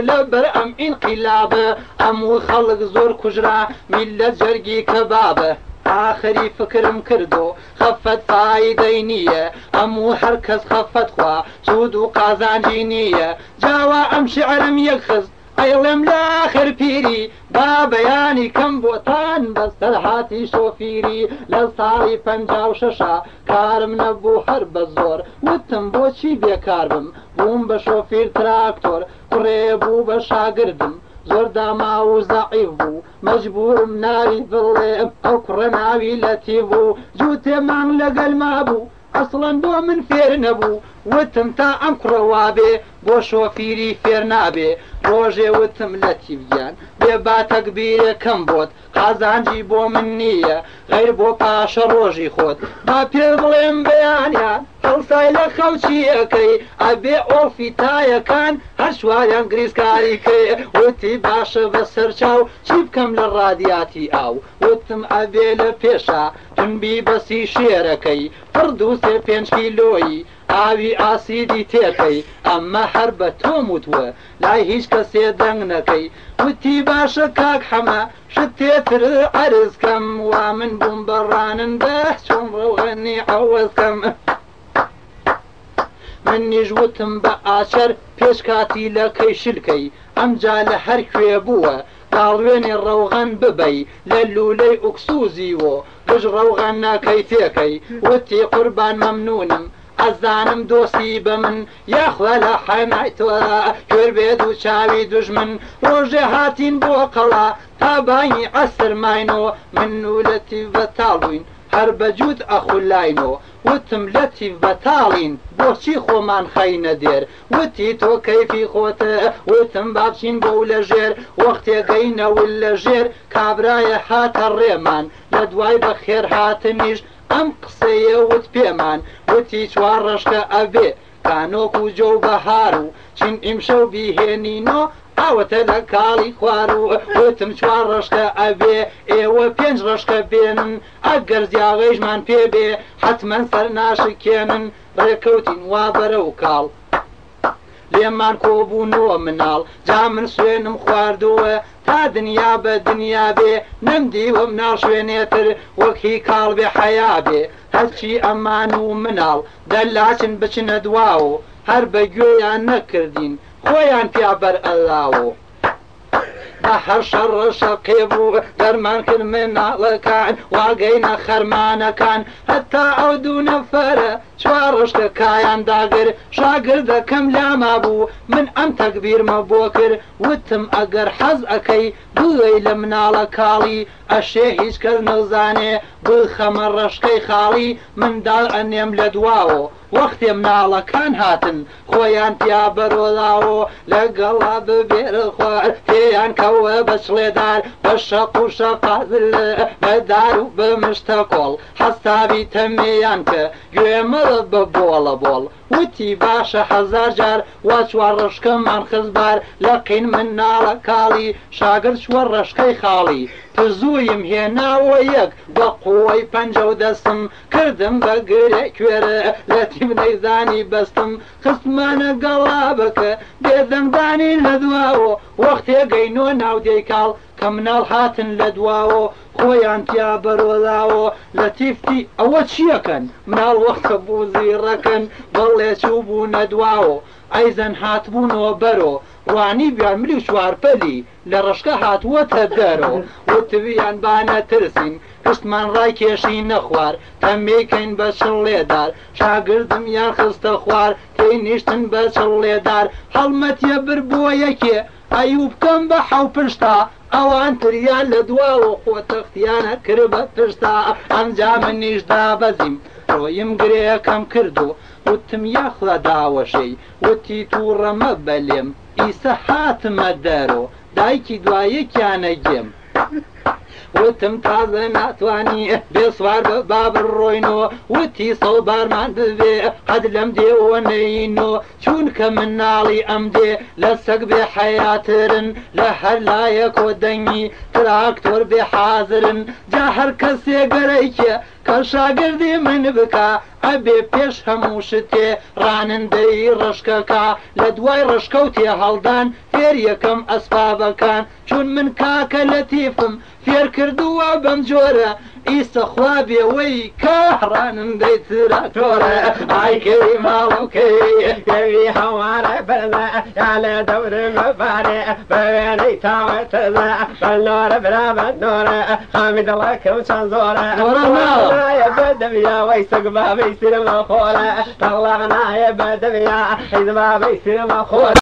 لەبەر ئەم ئینقیلابە ئەموو خەڵک زۆر کوژرا میلەت جەرگی کەبابە ئاخری فکرم کردو خەفەت فایدەی نییە ئەموو هەر کەس خەفەت خوا سوود و قازانجی نییە جاوا ئەم شعرم یەک خست ئەیڵێم لاخر پیری با بەیانی کەم بۆتان بەستەر هاتی شۆفیری لە ساڵی 56 کارم نەبوو هەر بە زۆر وتم بۆچی بێکار بم بووم بە شۆفیر تراکتۆر کوڕێ بوو بە شاگردم زۆر داما و زەعیف بوو مەجبورم ناوی بڵێم ئەو کوڕە ناوی لەتیف بوو جووتێمان لەگەل مابوو ئەسڵەن بۆ من فێر نەبوو وتم تا ئەم کوڕە وابێ بۆ شۆفیری فێر نابێ ڕۆژێ وتم لەتیف گیان بێ با تەکبیرێکەم بۆت قازانجی بۆ من نییە غەیر بۆ پاشە ڕۆژی خۆت با پێ بڵێم بەیانیان هەڵسای لە خەڵکیەکەی ئەبێ ئۆڵفی تایەکان هەر شواریان گریسکاری کرێ وتی باشە بە سەرچاو چی بکەم لە ڕادیاتی ئاو وتم ئەبێ لە پێشە تونبی بەسی شێرەکەی فرد و 3-5 کیلۆیی ئاوی ئاسیدی تێکەی ئەمە هەر بە تۆم وتووە لای هیچ کەسێ دەنگ نەکەی وتی باشە کاک حەمە شت تێتر عەرزکەم وا من بووم بەڕانندە چۆن ڕەوغەنی عەوەزکەم منیش وتم بە ئاچەر پێش کاتی لە کەیشلکەی ئەمجا لە هەر کوێ بووە گاڵوێنی ڕەوغەن ببەی لە لولەی ئوکسوزیوە گژ ڕەوغەن ناکەی تێکەی وتی قوربان مەمنونم ئەزانم دۆستی بە من یاخوا لە حەنای تۆ کوێر بێت و چاوی دوژمن ڕۆژێ هاتین بۆ قەڵا تا بانی عەسر ماینەوە من و لەتیف بەتاڵ بووین هەر بەجوود ئەخولاینەوە وتم لەتیف بەتاڵین بۆچی خۆمان خەینە دێر وتی تۆ کەیفی خۆتە وتم با بچین بۆ لە ژێر وەختێگەینەول لە ژێر کابرایە هاتە ڕێمان لە دوای بە خێر هاتنیش ئەم قسەیە وت پێمان وتی 4 ڕەشکە ئەبێ کانۆک و جۆ و بەهار و چین ئیمشەو بیهێنینۆ ئاوەتە لە کاڵی خوار و وتم 4 ڕەشکە ئەبێ ئێوە 5 ڕەشکە بێنن ئەگەر زیاغەیشمان پێ بێ حتمەن سەر ناشکێنن ڕێکەوتین وا بەرە و کاڵ لێمان کۆبوونەوە مناڵ جا من سوێنم خواردووە تا دنیا بە دنیا بێ نەمدیوە مناڵ شوێنێتر وەکی کاڵ بێ حەیا بێ هەرچی ئەمان و مناڵ دەلاچن بچنە دواوە هەر بە گوێیان نەکردین خۆیان پیا بەر ئەلاوە بە هەر شەڕە شەقێ بوو دەرمان کرد مناڵەکان واگەینە خەرمانەکان هەتا ئەو 2 نەفەرە 4 ڕەشکە کایان داگر شاگردەکەم لاما بوو من ئەم تەکبیرمە بۆ کرد وتم ئەگەر حەز ئەەکەی بڵێی لە مناڵە کاڵی ئەشێ هیچ کەس نەزانێ بخەمە ڕەشکەی خاڵی منداڵ ئەنێم لە دواوە وەختێ مناڵەکان هاتن خۆیان پیا بەرۆڵاوە لەگەڵا ببێرە خوار پێیان کەوە بە چڵێدار بە شەق و شەقازل بەدار و بە مشتە کۆڵ حەسابی تەمێیان کە گوێمەڵە بە بۆڵە بۆڵ وتی باشە 1000 جار وا 4 ڕەشکەمان خزبار لەقین مناڵە کاڵی شاگرد 4 ڕەشکەی خاڵی پزوویم هێناوە یەک بە قووەی 50 دەستم کردم بە گرێ کوێرە لەتیف نەیزانی بەستم خستمانە گەڵابەکە بێدەنگدانی لە دواوە وەختێ گەینۆ ناودەی کاڵ کە مناڵ هاتن لە دواوە خۆیان تیا بەرۆڵاوە لەتیفتی ئەوە چیەکەن مناڵ وەختە بوو زیڕەکەن بەڵێ چوو بوو نەدواوە ئەیزەن هاتبوونەوە بەرۆ ڕوانی بیان ملی و چوارپەلی لە ڕەشکە هاتووەتە دەرۆ وتویان بانە ترسین پشتمان ڕای کێشی نەخوار تەمێکەین بە چڵێدار شاگردم یان خستە خوار تێی نیشتن بە چڵێدار هەڵمەتیە بر بۆ یەکێ ئەیوب بکەم بە حەو پشتا ئەوان تریان لە دواوە خۆتەختیانە کرد بە پشتا ئەمجا منیش دابەزیم ڕۆیم گرێەکەم کردو وتم یاخوا داوەشەی وتی تووڕەمە بەلێم ئیسە هاتمە دەرۆ دایکی دوایەکیانە گێم وتم تازە ناتوانی بێسوار بە باب ڕۆینەوە وتی سەڵبارمان ببێ قەد لەم دێوە نەینەوە چونکە مناڵی ئەم دێ لە سەگ بێ حەیاترن لە هەر لایەکۆ دەنگی تراکتۆر بێ حازرن جا هەر کەسێ گەرەیکێ کە شاگردی من بکە ئەبێ پێش هەموو شتێ ڕانندەی ڕشکەکە لە دوای ڕشکەوتێ هەڵدان فێر یەکەم ئەسبابەکان چون من کاکە لەتیفم فێر کردووە بەم جۆرە ئیسە خوا بێوەی کە ڕانندەی تراکتۆرە ئایکەی ماڵەکەی کەوی هەوارە بەرزە یا لە دەورم بەبارێ بە وێنەی تاوەتەزە بەلنۆرە برابە نۆرە خامی دڵەکەم چەند زۆرە نایە بەدەویا وەی سەگ بابەی سرمە خۆرە تەڵاق نایە بەدەویا حیز بابەی سرمە خۆرە